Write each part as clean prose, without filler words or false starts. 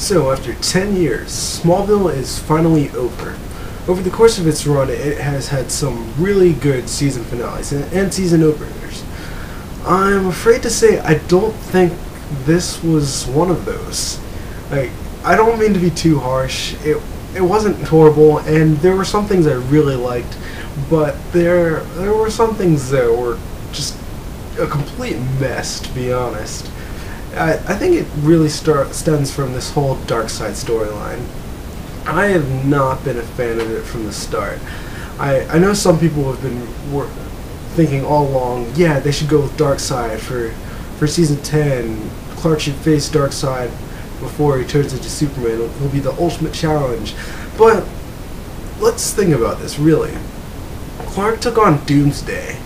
So, after 10 years, Smallville is finally over. Over the course of its run, it has had some really good season finales and season openers. I'm afraid to say I don't think this was one of those. I don't mean to be too harsh. It wasn't horrible, and there were some things I really liked, but there were some things that were just a complete mess, to be honest. I think it really stems from this whole Darkseid storyline. I have not been a fan of it from the start. I know some people have been thinking all along, yeah, they should go with Darkseid for season 10. Clark should face Darkseid before he turns into Superman. It'll be the ultimate challenge. But let's think about this, really. Clark took on Doomsday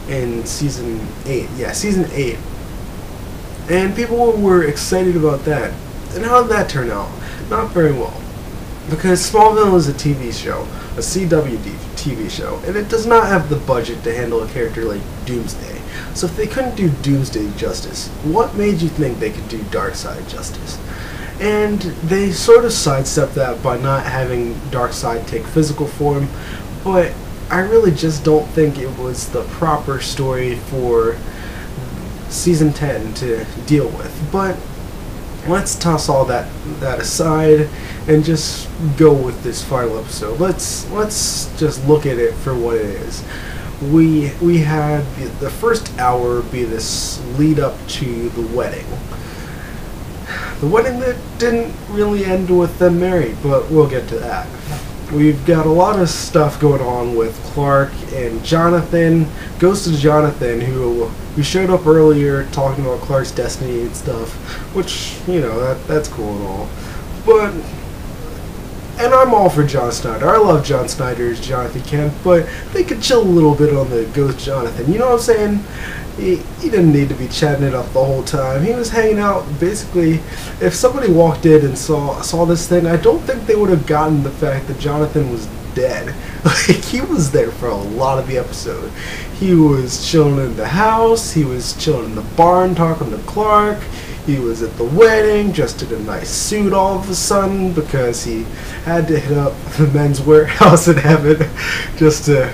in season 8. Yeah, season 8. And people were excited about that. And how did that turn out? Not very well. Because Smallville is a TV show, a CW TV show, and it does not have the budget to handle a character like Doomsday. So if they couldn't do Doomsday justice, what made you think they could do Darkseid justice? And they sort of sidestepped that by not having Darkseid take physical form, but I really just don't think it was the proper story for season 10 to deal with. But let's toss all that aside and just go with this final episode. Let's just look at it for what it is. We had the first hour be this lead up to the wedding. The wedding that didn't really end with them married, but we'll get to that. We've got a lot of stuff going on with Clark and Jonathan, Ghost of Jonathan, who showed up earlier talking about Clark's destiny and stuff, which, you know, that's cool and all. But, and I'm all for John Snyder. I love John Snyder's Jonathan Kent, but they could chill a little bit on the Ghost Jonathan. You know what I'm saying? He didn't need to be chatting it up the whole time. He was hanging out. Basically, if somebody walked in and saw this thing, I don't think they would have gotten the fact that Jonathan was dead. Like, he was there for a lot of the episode. He was chilling in the house. He was chilling in the barn talking to Clark. He was at the wedding, dressed in a nice suit all of a sudden because he had to hit up the men's warehouse in heaven just to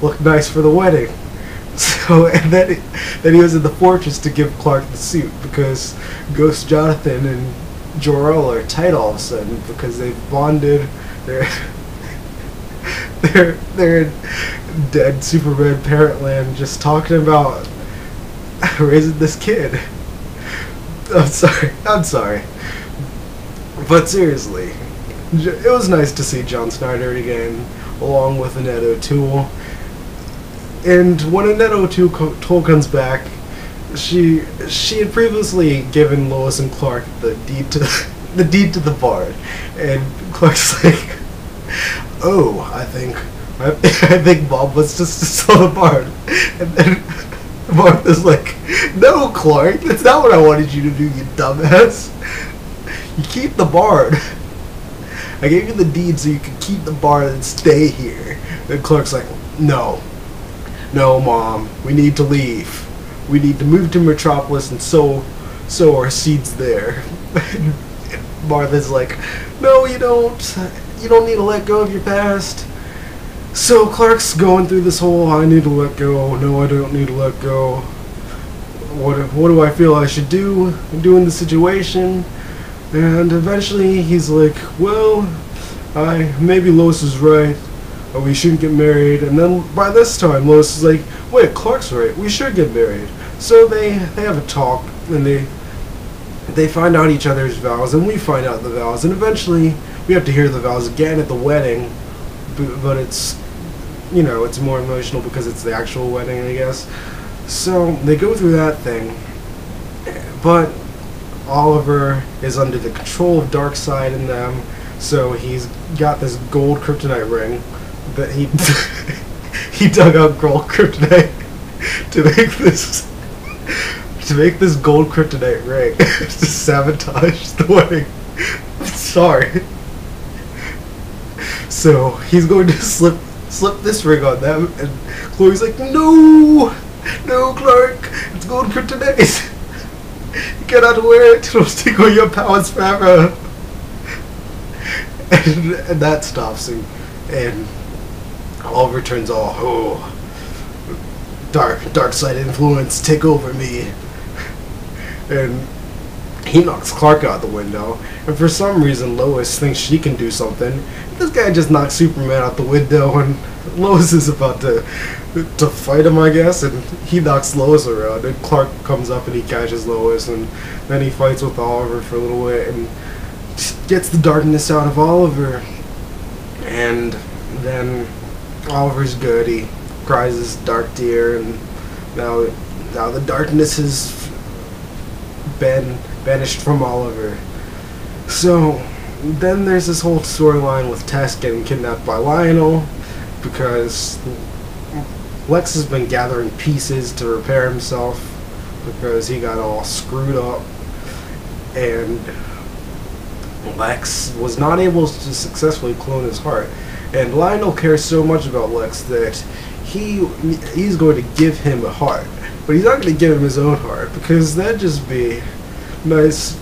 look nice for the wedding. So, and then he was in the fortress to give Clark the suit because Ghost Jonathan and Jor-El are tight all of a sudden because they've bonded. They're in dead Superman parent land just talking about raising this kid. I'm sorry. But seriously, it was nice to see John Snyder again, along with Annette O'Toole. And when Annette O'Toole comes back, she had previously given Lois and Clark the deed to the barn, and Clark's like, "Oh, I think Bob wants us to sell the barn," and then Martha's like, "No, Clark, that's not what I wanted you to do, you dumbass. You keep the barn. I gave you the deed so you could keep the barn and stay here." And Clark's like, No, Mom, we need to leave. We need to move to Metropolis and sow our seeds there." And Martha's like, "No, you don't. You don't need to let go of your past." So Clark's going through this whole, I need to let go, no, I don't need to let go. What do I feel I should do in the situation? And eventually he's like, well, maybe Lois is right. We shouldn't get married. And then by this time, Lois is like, wait, Clark's right. We should get married. So they have a talk, and they find out each other's vows, and we find out the vows. And eventually, we have to hear the vows again at the wedding. But it's, you know, it's more emotional because it's the actual wedding, I guess. So they go through that thing. But Oliver is under the control of Darkseid and them. So he's got this gold kryptonite ring that he dug out gold kryptonite to make this gold kryptonite ring to sabotage the wedding. Sorry. So he's going to slip this ring on them, and Chloe's like, no, Clark, it's gold kryptonite. You cannot wear it. It'll take all your powers forever. and that stops him, and Oliver turns all, oh, dark side influence, take over me. And he knocks Clark out the window, and for some reason Lois thinks she can do something. This guy just knocks Superman out the window, and Lois is about to fight him, I guess, and he knocks Lois around, and Clark comes up and he catches Lois, and then he fights with Oliver for a little bit, and gets the darkness out of Oliver, and then Oliver's good. He cries his dark tear, and now the darkness has been banished from Oliver. So then there's this whole storyline with Tess getting kidnapped by Lionel, because Lex has been gathering pieces to repair himself because he got all screwed up, and Lex was not able to successfully clone his heart. And Lionel cares so much about Lex that he's going to give him a heart, but he's not going to give him his own heart, because that'd just be a nice,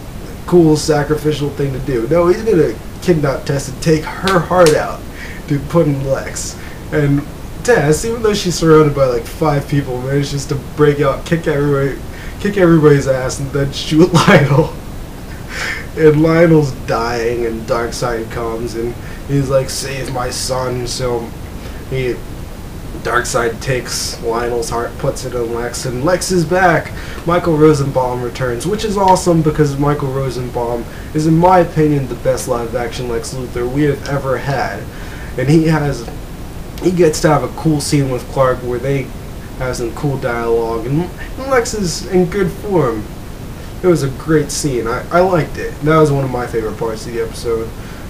cool, sacrificial thing to do. No, he's going to kidnap Tess and take her heart out to put in Lex. And Tess, even though she's surrounded by like 5 people, manages to break out, kick everybody's ass, and then shoot Lionel. And Lionel's dying, and Darkseid comes, and he's like, save my son. So Darkseid takes Lionel's heart, puts it in Lex, and Lex is back. Michael Rosenbaum returns, which is awesome, because Michael Rosenbaum is, in my opinion, the best live-action Lex Luthor we have ever had. And he gets to have a cool scene with Clark where they have some cool dialogue, and Lex is in good form. It was a great scene. I liked it. That was one of my favorite parts of the episode.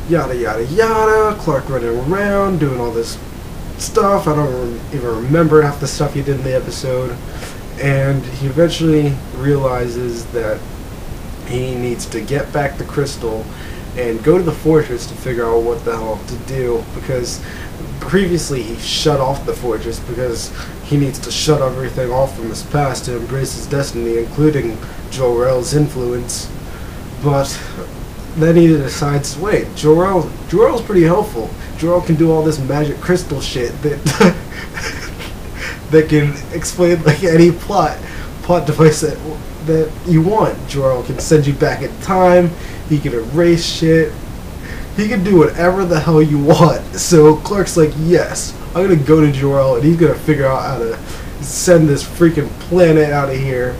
Yada yada yada. Clark running around doing all this stuff. I don't even remember half the stuff he did in the episode. And he eventually realizes that he needs to get back the crystal and go to the fortress to figure out what the hell to do, because previously he shut off the fortress because he needs to shut everything off from his past to embrace his destiny, including Jor-El's influence. But then he decides, wait, Jor-El's pretty helpful. Jor-El can do all this magic crystal shit that that can explain like any plot device that you want. Jor-El can send you back in time. He can erase shit. He can do whatever the hell you want. So Clark's like, yes, I'm gonna go to Jor-El, and he's gonna figure out how to send this freaking planet out of here.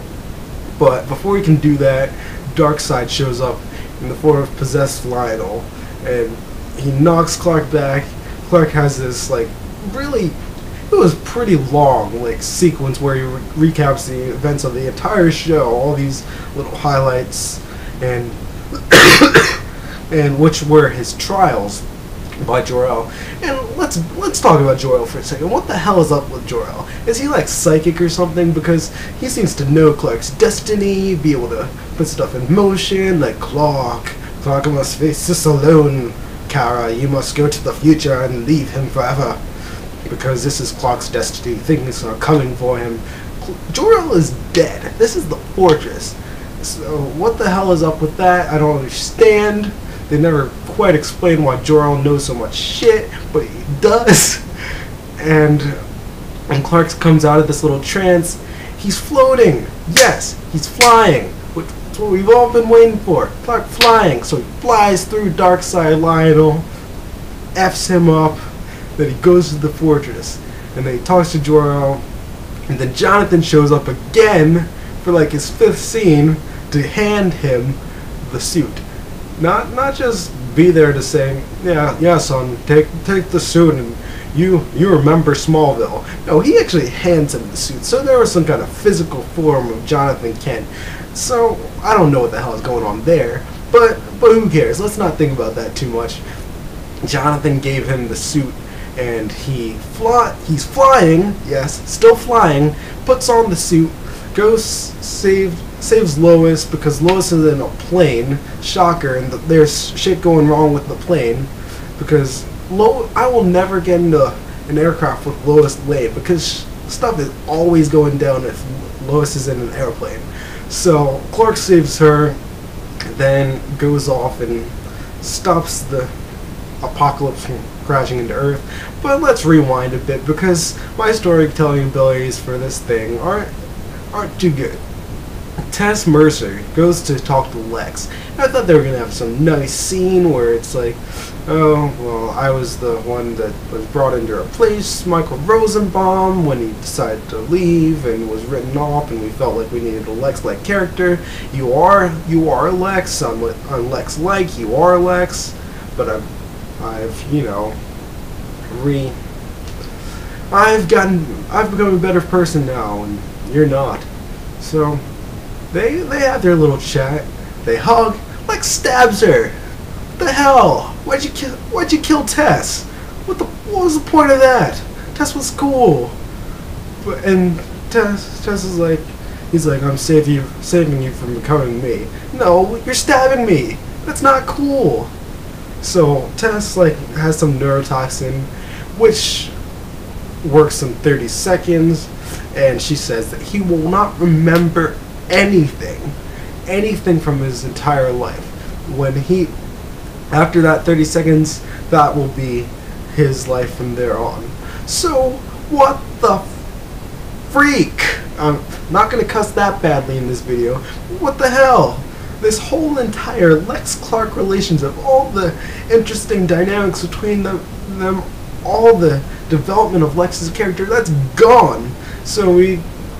But before he can do that, Darkseid shows up in the form of possessed Lionel, and he knocks Clark back. Clark has this like really, it was pretty long like sequence where he recaps the events of the entire show, all these little highlights, and and which were his trials by Jor-El. And let's talk about Jor-El for a second. What the hell is up with Jor-El? Is he like psychic or something? Because he seems to know Clark's destiny, be able to put stuff in motion, like Clark must face this alone. Kara, you must go to the future and leave him forever, because this is Clark's destiny. Things are coming for him. Jor-El is dead. This is the fortress. So what the hell is up with that? I don't understand. They never quite explain why Jor-El knows so much shit, but he does. And Clark comes out of this little trance. He's floating. Yes, he's flying. That's what we've all been waiting for. Clark flying. So he flies through Darkseid Lionel, F's him up, then he goes to the fortress, and then he talks to Jor-El, and then Jonathan shows up again for like his 5th scene to hand him the suit. Not just be there to say, yeah, son, take the suit and you remember Smallville. No, he actually hands him the suit. So there was some kind of physical form of Jonathan Kent. So I don't know what the hell is going on there, but who cares? Let's not think about that too much. Jonathan gave him the suit, and he's flying. Yes, still flying. Puts on the suit, goes saves Lois, because Lois is in a plane. Shocker, and there's shit going wrong with the plane, because I will never get into an aircraft with Lois Lane, because stuff is always going down if Lois is in an airplane. So Clark saves her, then goes off and stops the apocalypse crashing into Earth. But let's rewind a bit, because my storytelling abilities for this thing aren't too good. Tess Mercer goes to talk to Lex. I thought they were going to have some nice scene where it's like, oh, well, I was the one that was brought in to replace Michael Rosenbaum when he decided to leave and was written off, and we felt like we needed a Lex-like character. You are Lex, I'm Lex-like, you are Lex, but I've become a better person now, and you're not. So they have their little chat. They hug. Lex stabs her. What the hell? Why'd you kill Tess? What was the point of that? Tess was cool. And Tess is like, he's like, I'm saving you from becoming me. No, you're stabbing me. That's not cool. So Tess has some neurotoxin, which works in 30 seconds, and she says that he will not remember anything from his entire life. After that 30 seconds, that will be his life from there on. So what the freak? I'm not going to cuss that badly in this video. What the hell? This whole entire Lex-Clark relationship, all the interesting dynamics between them, all the development of Lex's character, that's gone. So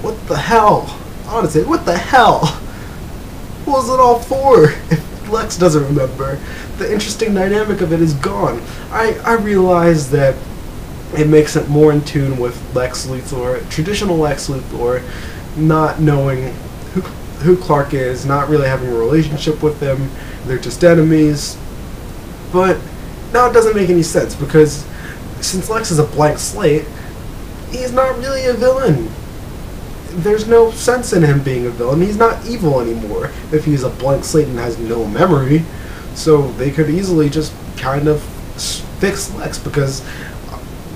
what the hell? Honestly, what the hell? What was it all for? If Lex doesn't remember, the interesting dynamic of it is gone. I realize that it makes it more in tune with Lex Luthor, traditional Lex Luthor, not knowing who Clark is, not really having a relationship with him. They're just enemies. But now it doesn't make any sense, because since Lex is a blank slate, he's not really a villain. There's no sense in him being a villain. He's not evil anymore if he's a blank slate and has no memory. So they could easily just kind of fix Lex, because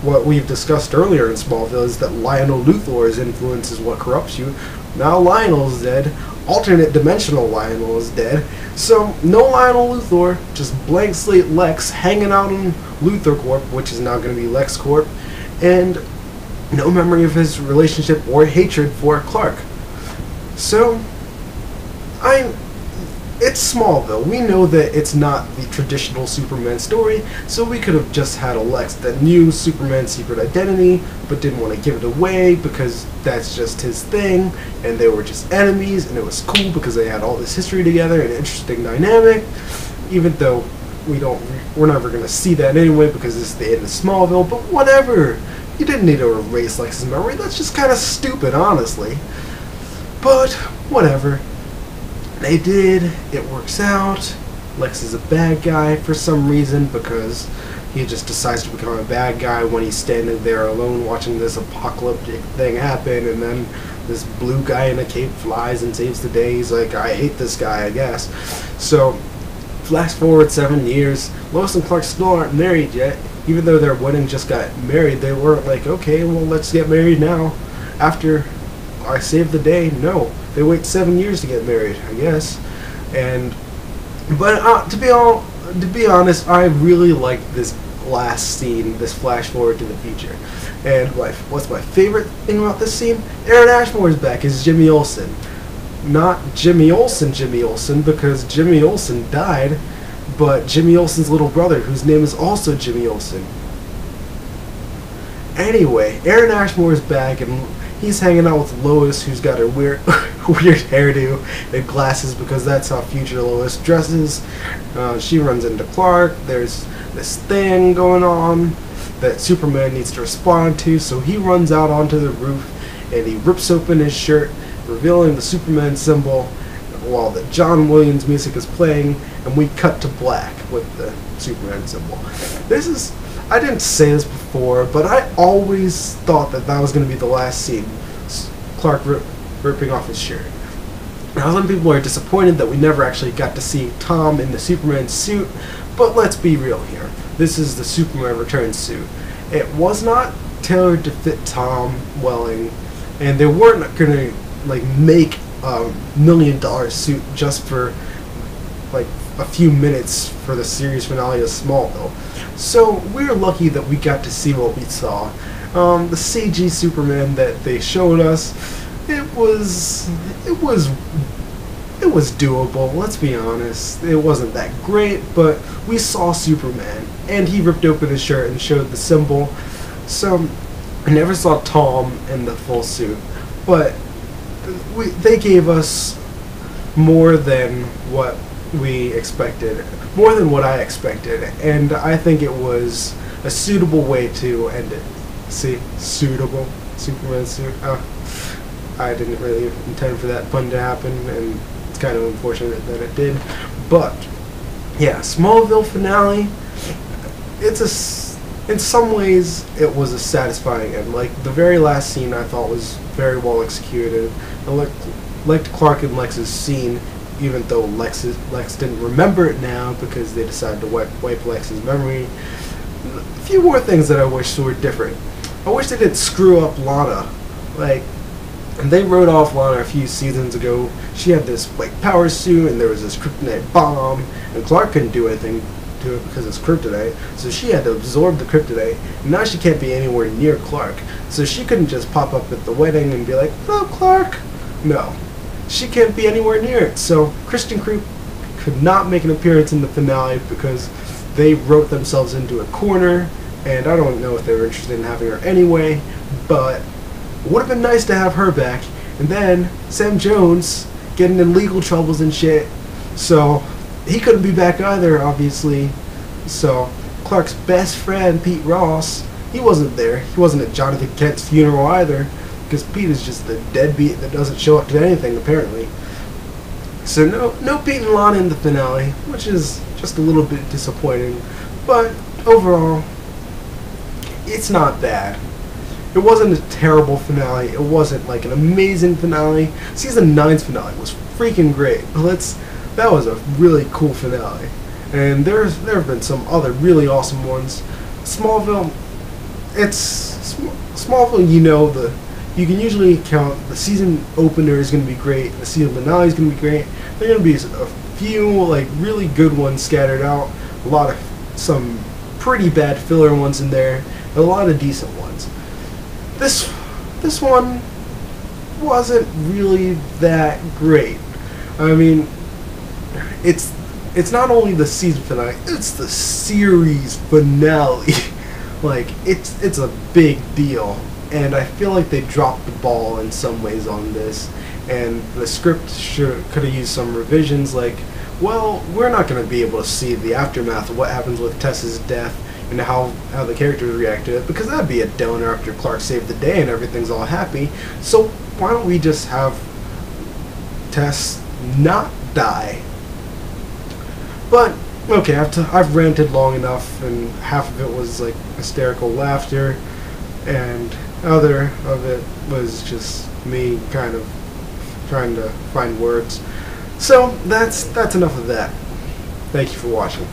what we've discussed earlier in Smallville is that Lionel Luthor's influence is what corrupts you. Now Lionel's dead. Alternate dimensional Lionel is dead. So no Lionel Luthor, just blank slate Lex hanging out in Luthor Corp, which is now going to be Lex Corp, and no memory of his relationship or hatred for Clark. So it's Smallville. We know that it's not the traditional Superman story, so we could have just had a Lex that knew Superman's secret identity, but didn't want to give it away because that's just his thing, and they were just enemies, and it was cool because they had all this history together, an interesting dynamic, even though we're never going to see that anyway because this is the end of Smallville, but whatever. You didn't need to erase Lex's memory. That's just kind of stupid, honestly. But whatever. They did. It works out. Lex is a bad guy for some reason, because he just decides to become a bad guy when he's standing there alone watching this apocalyptic thing happen, and then this blue guy in a cape flies and saves the day. He's like, I hate this guy, I guess. So, flash forward 7 years. Lois and Clark still aren't married yet. Even though their wedding just got married, they weren't like, okay, well, let's get married now. After I save the day, no. They wait 7 years to get married, I guess. But to be honest, I really liked this last scene, this flash forward to the future. And what's my favorite thing about this scene? Aaron Ashmore's back as Jimmy Olsen. Not Jimmy Olsen, because Jimmy Olsen died, but Jimmy Olsen's little brother, whose name is also Jimmy Olsen. Anyway, Aaron Ashmore's back, and he's hanging out with Lois, who's got her weird hairdo and glasses, because that's how future Lois dresses. She runs into Clark. There's this thing going on that Superman needs to respond to, so he runs out onto the roof and he rips open his shirt, revealing the Superman symbol, while the John Williams music is playing, and we cut to black with the Superman symbol. I didn't say this before, but I always thought that was going to be the last scene. Clark ripping off his shirt. Now, some people are disappointed that we never actually got to see Tom in the Superman suit, but let's be real here. This is the Superman Returns suit. It was not tailored to fit Tom Welling, and they weren't going to make $1 million suit just for a few minutes for the series finale of Smallville. So we're lucky that we got to see what we saw. The CG Superman that they showed us, it was doable. Let's be honest. It wasn't that great, but we saw Superman, and he ripped open his shirt and showed the symbol. So I never saw Tom in the full suit, but they gave us more than what we expected, more than what I expected, and I think it was a suitable way to end it. See, suitable Superman suit. I didn't really intend for that pun to happen, and it's kind of unfortunate that it did. But yeah, Smallville finale. In some ways, it was a satisfying end. Like the very last scene, I thought was very well executed. I liked Clark and Lex's scene, even though Lex didn't remember it now because they decided to wipe Lex's memory. A few more things that I wish were different. I wish they didn't screw up Lana. Like, they wrote off Lana a few seasons ago. She had this like power suit, and there was this kryptonite bomb, and Clark couldn't do anything to it because it's kryptonite. So she had to absorb the kryptonite, and now she can't be anywhere near Clark. So she couldn't just pop up at the wedding and be like, "Hello, Clark." No, she can't be anywhere near it. So Christian Creep could not make an appearance in the finale because they wrote themselves into a corner, and I don't know if they were interested in having her anyway, but it would have been nice to have her back. And then Sam Jones getting in legal troubles and shit, so he couldn't be back either, obviously. So Clark's best friend, Pete Ross, he wasn't there. He wasn't at Jonathan Kent's funeral either, because Pete is just the deadbeat that doesn't show up to anything, apparently. So no Pete and Lana in the finale, which is just a little bit disappointing. But overall, it's not bad. It wasn't a terrible finale. It wasn't like an amazing finale. Season 9's finale was freaking great. That was a really cool finale. And there have been some other really awesome ones. Smallville, Smallville, you can usually count the season opener is going to be great, the season finale is going to be great. There are going to be a few like really good ones scattered out, some pretty bad filler ones in there, and a lot of decent ones. This one wasn't really that great. I mean, it's not only the season finale, it's the series finale. Like, it's a big deal, and I feel like they dropped the ball in some ways on this, and the script could have used some revisions, like, well, we're not going to be able to see the aftermath of what happens with Tess's death and how the characters react to it, because that'd be a downer after Clark saved the day and everything's all happy. So why don't we just have Tess not die? But okay, I've ranted long enough, and half of it was like hysterical laughter, and other of it was just me kind of trying to find words. So that's enough of that. Thank you for watching.